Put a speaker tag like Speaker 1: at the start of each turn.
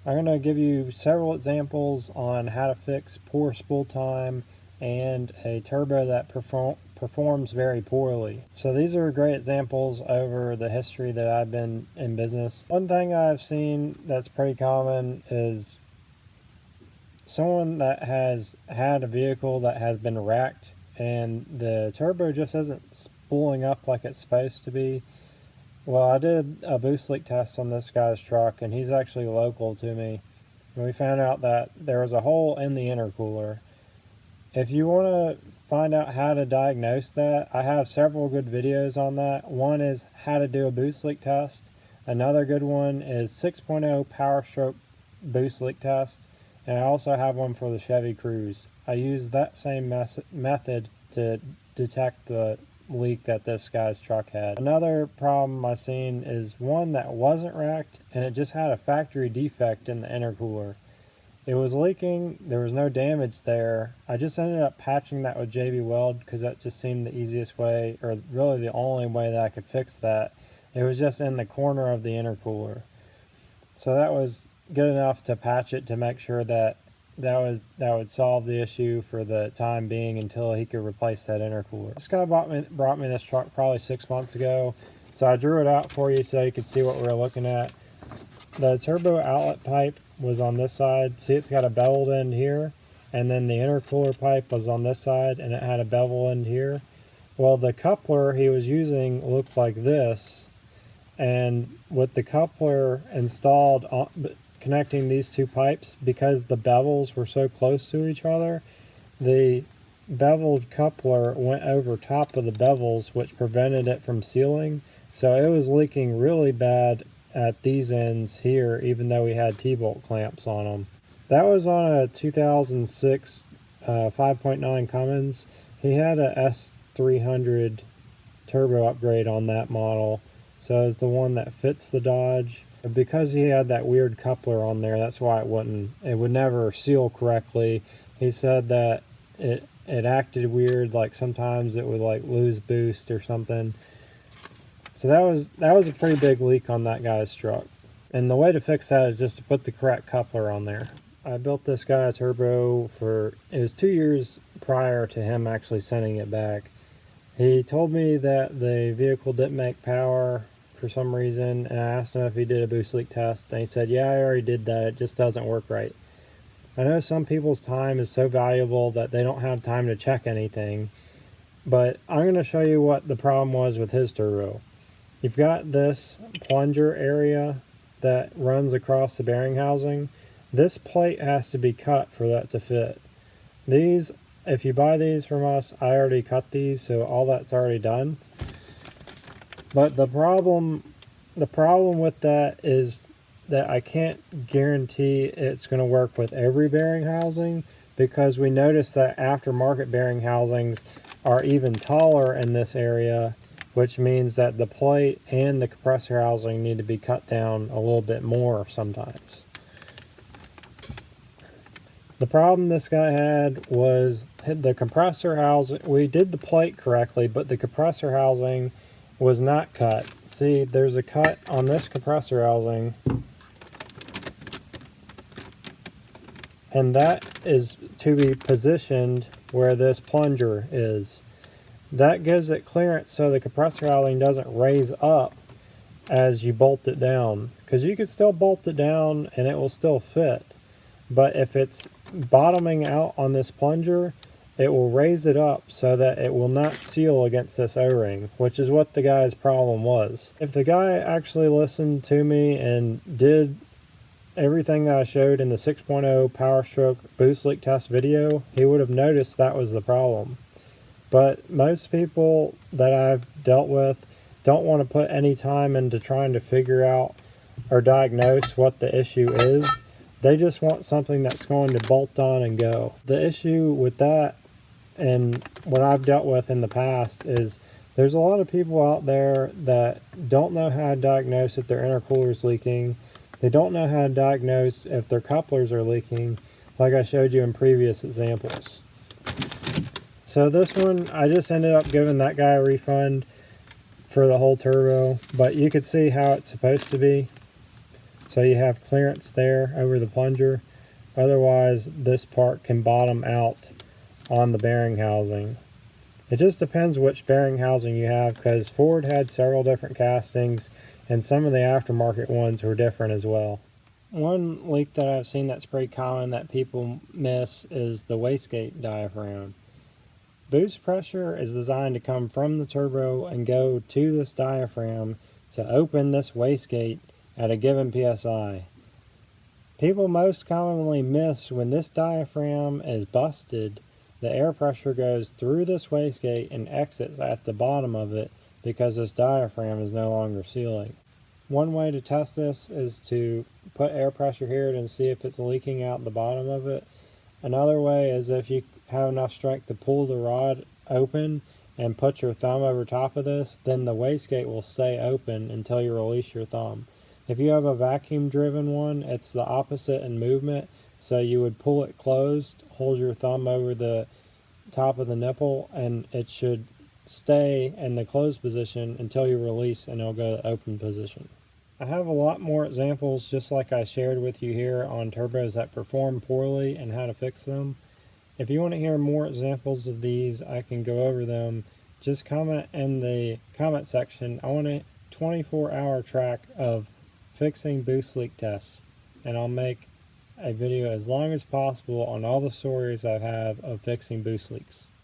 Speaker 1: I'm going to give you several examples on how to fix poor spool time and a turbo that performs very poorly. So these are great examples over the history that I've been in business. One thing I've seen that's pretty common is someone that has had a vehicle that has been wrecked and the turbo just isn't spooling up like it's supposed to be. Well, I did a boost leak test on this guy's truck, and he's actually local to me. And we found out that there was a hole in the intercooler. If you want to find out how to diagnose that, I have several good videos on that. One is how to do a boost leak test. Another good one is 6.0 power stroke boost leak test. And I also have one for the Chevy Cruze. I use that same method to detect the leak that this guy's truck had. Another problem I seen is one that wasn't wrecked and it just had a factory defect in the intercooler. It was leaking, there was no damage there. I just ended up patching that with JB Weld because that just seemed the easiest way, or really the only way that I could fix that. It was just in the corner of the intercooler. So that was good enough to patch it to make sure that that would solve the issue for the time being until he could replace that intercooler. This guy brought me this truck probably 6 months ago, so I drew it out for you so you could see what we were looking at. The turbo outlet pipe was on this side. See, it's got a beveled end here, and then the intercooler pipe was on this side and it had a bevel end here. Well, the coupler he was using looked like this, and with the coupler installed on, connecting these two pipes, because the bevels were so close to each other, the beveled coupler went over top of the bevels, which prevented it from sealing. So it was leaking really bad at these ends here, even though we had T-bolt clamps on them. That was on a 2006 5.9 Cummins. He had a S300 turbo upgrade on that model, so it's the one that fits the Dodge. Because he had that weird coupler on there, that's why it would never seal correctly. He said that it acted weird, like sometimes it would like lose boost or something. So that was a pretty big leak on that guy's truck. And the way to fix that is just to put the correct coupler on there. I built this guy a turbo it was 2 years prior to him actually sending it back. He told me that the vehicle didn't make power for some reason, and I asked him if he did a boost leak test, and he said, yeah, I already did that, it just doesn't work right. I know some people's time is so valuable that they don't have time to check anything, but I'm going to show you what the problem was with his turbo. You've got this plunger area that runs across the bearing housing. This plate has to be cut for that to fit. These, if you buy these from us, I already cut these, so all that's already done. But the problem with that is that I can't guarantee it's going to work with every bearing housing, because we noticed that aftermarket bearing housings are even taller in this area, which means that the plate and the compressor housing need to be cut down a little bit more sometimes. The problem this guy had was the compressor housing. We did the plate correctly, but the compressor housing was not cut. See, there's a cut on this compressor housing, and that is to be positioned where this plunger is. That gives it clearance so the compressor housing doesn't raise up as you bolt it down, because you can still bolt it down and it will still fit, but if it's bottoming out on this plunger, it will raise it up so that it will not seal against this O-ring, which is what the guy's problem was. If the guy actually listened to me and did everything that I showed in the 6.0 Power Stroke Boost Leak Test video, he would have noticed that was the problem. But most people that I've dealt with don't want to put any time into trying to figure out or diagnose what the issue is. They just want something that's going to bolt on and go. The issue with that, and what I've dealt with in the past, is there's a lot of people out there that don't know how to diagnose if their intercooler's leaking. They don't know how to diagnose if their couplers are leaking, like I showed you in previous examples. So this one, I just ended up giving that guy a refund for the whole turbo, but you could see how it's supposed to be. so you have clearance there over the plunger. Otherwise, this part can bottom out on the bearing housing. It just depends which bearing housing you have, because Ford had several different castings and some of the aftermarket ones were different as well. One leak that I've seen that's pretty common that people miss is the wastegate diaphragm. Boost pressure is designed to come from the turbo and go to this diaphragm to open this wastegate at a given PSI. People most commonly miss when this diaphragm is busted, the air pressure goes through this wastegate and exits at the bottom of it because this diaphragm is no longer sealing. One way to test this is to put air pressure here and see if it's leaking out the bottom of it. Another way is if you have enough strength to pull the rod open and put your thumb over top of this, then the wastegate will stay open until you release your thumb. If you have a vacuum driven one, it's the opposite in movement, so you would pull it closed, hold your thumb over the top of the nipple, and it should stay in the closed position until you release and it'll go to the open position. I have a lot more examples just like I shared with you here on turbos that perform poorly and how to fix them. If you want to hear more examples of these, I can go over them. Just comment in the comment section. I want a 24-hour track of fixing boost leak tests, and I'll make a video as long as possible on all the stories I have of fixing boost leaks.